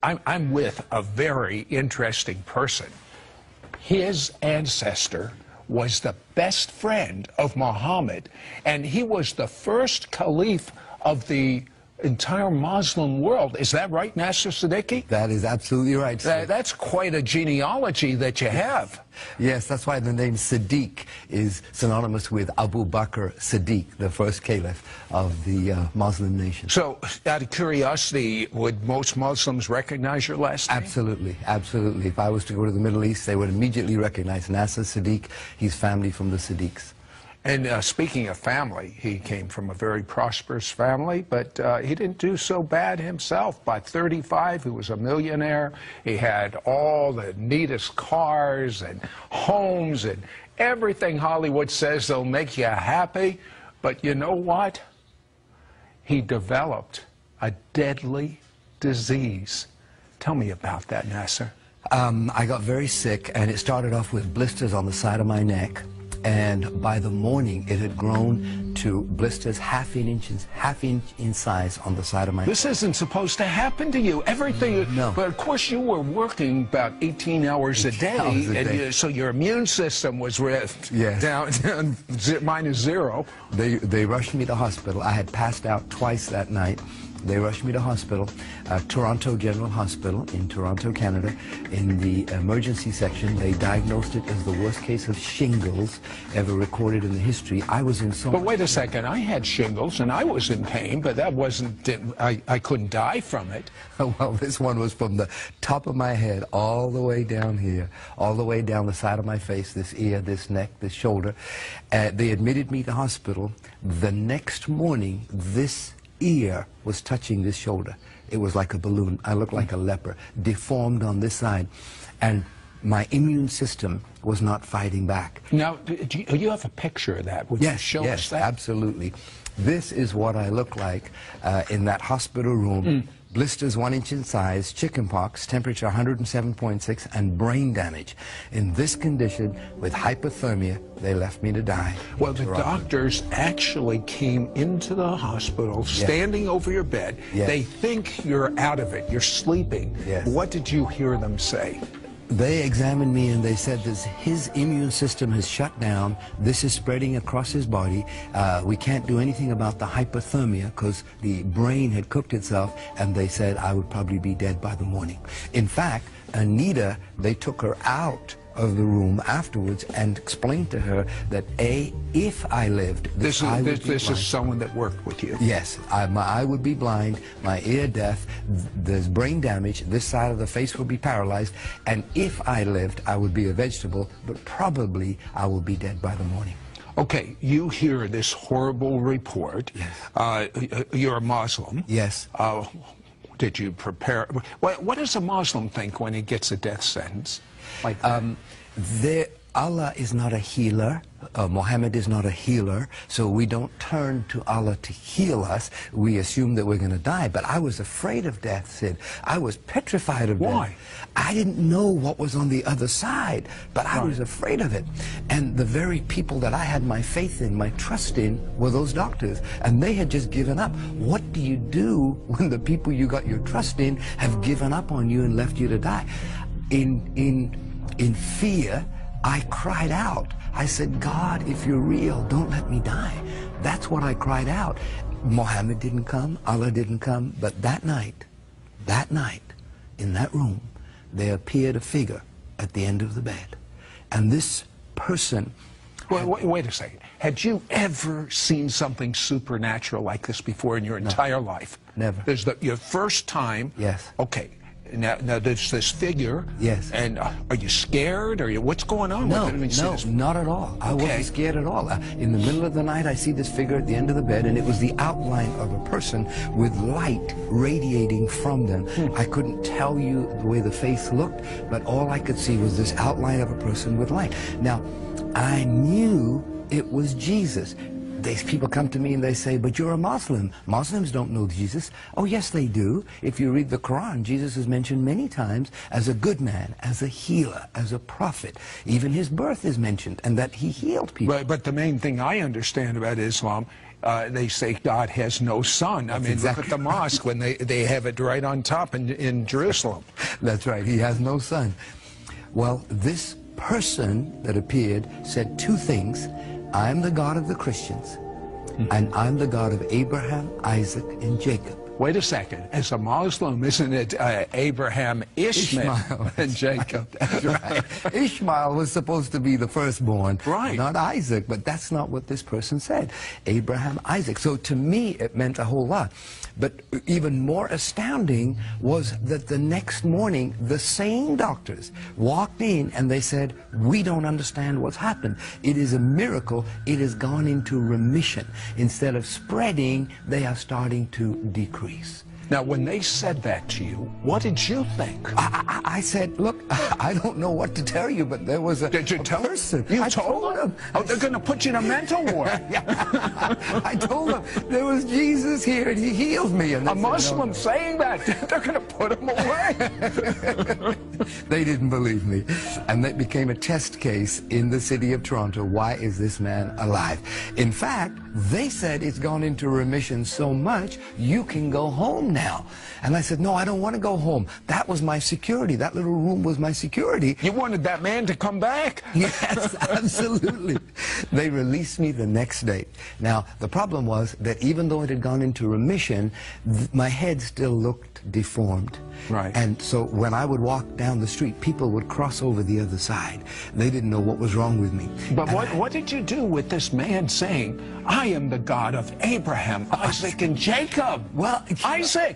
I'm with a very interesting person. His ancestor was the best friend of Muhammad, and he was the first caliph of the entire Muslim world. Is that right, Nasser Siddiqui? That is absolutely right, sir. That's quite a genealogy that you have. Yes, that's why the name Siddiq is synonymous with Abu Bakr Siddiq, the first caliph of the Muslim nation. So, out of curiosity, would most Muslims recognize your last name? Absolutely, absolutely. If I was to go to the Middle East, they would immediately recognize Nasser Siddiq. He's family from the Siddiqs. And speaking of family, he came from a very prosperous family, but he didn't do so bad himself. By 35, he was a millionaire. He had all the neatest cars and homes and everything Hollywood says they'll make you happy. But you know what? He developed a deadly disease. Tell me about that, Nasser. I got very sick, and it started off with blisters on the side of my neck. And by the morning, it had grown to blisters half inch in size on the side of my neck. This isn't supposed to happen to you. Everything. No. But of course, you were working about 18 hours a day, and so your immune system was down -0. They rushed me to hospital. I had passed out twice that night. They rushed me to hospital, Toronto General Hospital in Toronto, Canada. In the emergency section, they diagnosed it as the worst case of shingles ever recorded in the history. I was in so But wait a second, I had shingles and I was in pain, but that wasn't, I couldn't die from it. Well, this one was from the top of my head all the way down here, all the way down the side of my face, this ear, this neck, this shoulder. They admitted me to hospital. The next morning, this ear was touching this shoulder. It was like a balloon. I looked like a leper, deformed on this side. And my immune system was not fighting back. Now, do you have a picture of that? Would you show us that? Yes, absolutely. This is what I look like in that hospital room. Blisters 1 inch in size, chickenpox, temperature 107.6, and brain damage. In this condition, with hypothermia, they left me to die. Well, the doctors actually came into the hospital, standing over your bed. They think you're out of it, you're sleeping. What did you hear them say? They examined me and they said that his immune system has shut down. This is spreading across his body. We can't do anything about the hypothermia because the brain had cooked itself, and they said I would probably be dead by the morning. In fact, Anita, they took her out of the room afterwards and explained to her that if I lived, this is someone that worked with you. Yes, my eye would be blind, my ear deaf, there's brain damage, this side of the face would be paralyzed, and if I lived, I would be a vegetable, but probably I will be dead by the morning. Okay, you hear this horrible report. You're a Muslim. Yes. Did you prepare? What does a Muslim think when he gets a death sentence? Like Allah is not a healer. Muhammad is not a healer, so we don't turn to Allah to heal us. We assume that we're going to die. But I was afraid of death, Sid. I was petrified of death. Why? I didn't know what was on the other side, but I was afraid of it. And the very people that I had my faith in, my trust in, were those doctors. And they had just given up. What do you do when the people you got your trust in have given up on you and left you to die? In fear, I cried out. I said, God, if you're real, don't let me die. That's what I cried out. Muhammad didn't come, Allah didn't come, but that night, in that room, there appeared a figure at the end of the bed. And this person... Wait a second. Had you ever seen something supernatural like this before in your entire life? Never. There's your first time? Yes. Okay. Now there's this figure. Yes. And are you scared? What's going on No, with it? no, not at all. I wasn't scared at all. In the middle of the night, I see this figure at the end of the bed, and it was the outline of a person with light radiating from them. I couldn't tell you the way the face looked, but all I could see was this outline of a person with light. Now, I knew it was Jesus. people come to me and they say, but you're a Muslim. Muslims don't know Jesus. Oh, yes, they do. If you read the Quran, Jesus is mentioned many times as a good man, as a healer, as a prophet. Even his birth is mentioned, and that he healed people. But the main thing I understand about Islam, they say God has no son. I mean, exactly look at the mosque when they have it right on top in Jerusalem. That's right. He has no son. Well, this person that appeared said two things. I'm the God of the Christians, and I'm the God of Abraham, Isaac, and Jacob. Wait a second. As a Muslim, isn't it Abraham, Ishmael, and Jacob? That's right. Ishmael was supposed to be the firstborn, right? Not Isaac, but that's not what this person said. Abraham, Isaac. So to me, it meant a whole lot. But even more astounding was that the next morning, the same doctors walked in and they said, we don't understand what's happened. It is a miracle. It has gone into remission. Instead of spreading, they are starting to decrease. Now, when they said that to you, what did you think? I said, look, I don't know what to tell you, but there was a person. You told them? Oh, they're going to put you in a mental ward. I told them, there was Jesus here, and he healed me. And a Muslim saying that, they're going to put him away. They didn't believe me. And that became a test case in the city of Toronto. Why is this man alive? In fact, they said it's gone into remission so much, you can go home now. And I said, no, I don't want to go home. That was my security. That little room was my security. You wanted that man to come back? Yes, absolutely. They released me the next day. Now, the problem was that even though it had gone into remission, my head still looked deformed. Right. And so when I would walk down the street, people would cross over the other side. They didn't know what was wrong with me. But what did you do with this man saying, I am the God of Abraham, Isaac, and Jacob? Well, Isaac!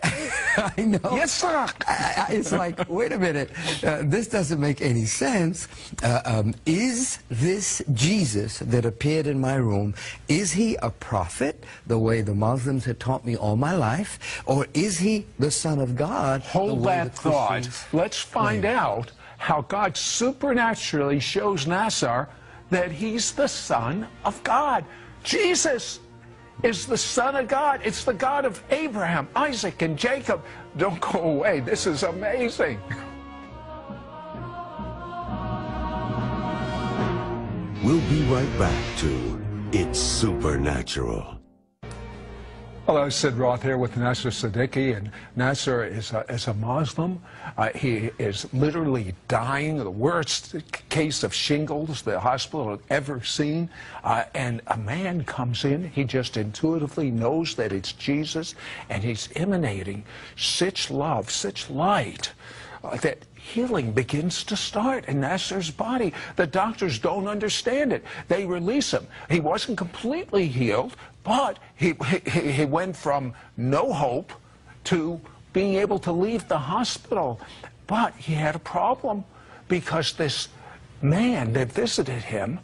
I know. Yes, sir. It's like, wait a minute. This doesn't make any sense. Is this Jesus that appeared in my room, is he a prophet, the way the Muslims had taught me all my life? Or is he the Son of God? Hold that thought. Let's find out how God supernaturally shows Lazare that he's the Son of God. Jesus is the Son of God. It's the God of Abraham, Isaac, and Jacob. Don't go away. This is amazing. We'll be right back to It's Supernatural. Hello, Sid Roth here with Nasser Siddiqui, and Nasser is a Muslim. He is literally dying, the worst case of shingles the hospital had ever seen, and a man comes in, he just intuitively knows that it's Jesus, and he's emanating such love, such light, that healing begins to start in Nasser's body. The doctors don't understand it. They release him. He wasn't completely healed, but he went from no hope to being able to leave the hospital. But he had a problem because this man that visited him,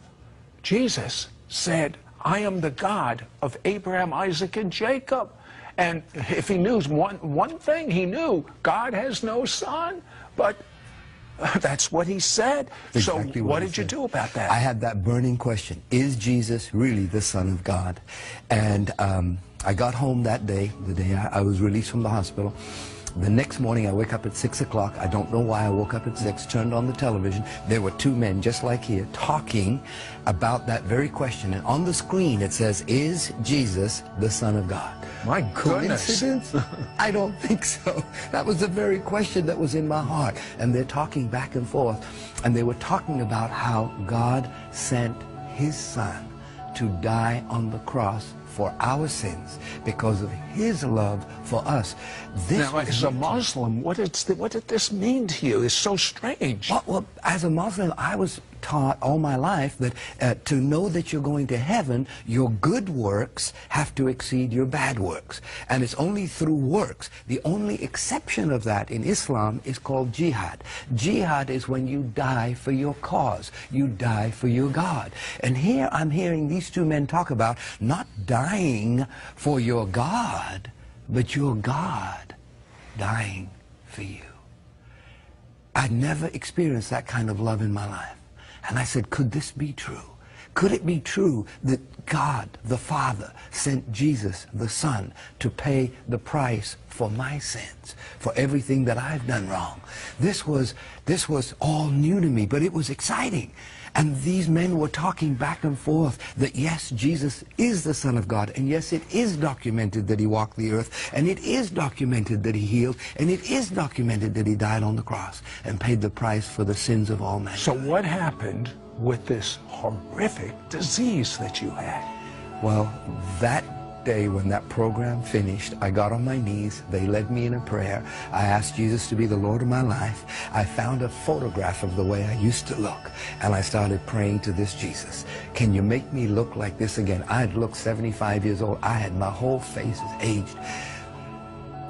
Jesus, said, I am the God of Abraham, Isaac, and Jacob. And if he knew one thing, he knew God has no son, but that's what he said. Exactly so what did you do about that? I had that burning question. Is Jesus really the Son of God? And I got home that day, the day I was released from the hospital. The next morning, I wake up at 6 o'clock. I don't know why I woke up at 6, turned on the television. There were two men, just like here, talking about that very question. And on the screen, it says, is Jesus the Son of God? My goodness. Coincidence? I don't think so. That was the very question that was in my heart. And they're talking back and forth. And they were talking about how God sent his Son to die on the cross for our sins because of his love for us. Now, as a Muslim, what did this mean to you? It's so strange. Well, as a Muslim, I was taught all my life that to know that you're going to heaven, your good works have to exceed your bad works. And it's only through works. The only exception of that in Islam is called jihad. Jihad is when you die for your cause. You die for your God. And here I'm hearing these two men talk about not dying for your God, but your God dying for you. I'd never experienced that kind of love in my life. And I said, could this be true? Could it be true that God, the Father, sent Jesus, the Son, to pay the price for my sins, for everything that I've done wrong? This was all new to me, but it was exciting. And these men were talking back and forth that yes, Jesus is the Son of God, and yes, it is documented that he walked the earth, and it is documented that he healed, and it is documented that he died on the cross and paid the price for the sins of all men. So what happened with this horrific disease that you had? Well, that day when that program finished, I got on my knees. They led me in a prayer. I asked Jesus to be the Lord of my life. I found a photograph of the way I used to look, and I started praying to this Jesus. Can you make me look like this again? I had looked 75 years old. My whole face is aged.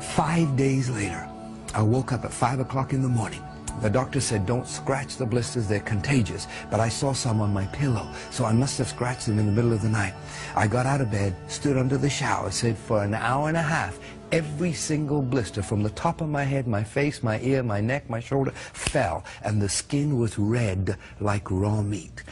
5 days later, I woke up at 5 o'clock in the morning. The doctor said, don't scratch the blisters, they're contagious. But I saw some on my pillow, so I must have scratched them in the middle of the night. I got out of bed, stood under the shower, said for an hour and a half, every single blister from the top of my head, my face, my ear, my neck, my shoulder, fell. And the skin was red like raw meat.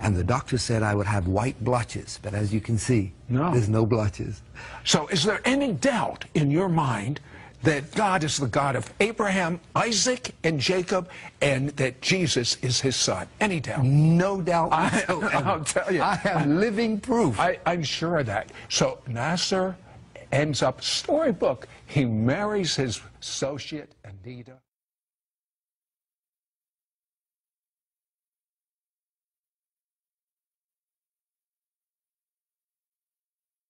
And the doctor said I would have white blotches. But as you can see, there's no blotches. So is there any doubt in your mind that God is the God of Abraham, Isaac, and Jacob, and that Jesus is his son? Any doubt? No doubt whatsoever. I'll tell you. I have living proof. I'm sure of that. So Nasser ends up, storybook, he marries his associate, Anita.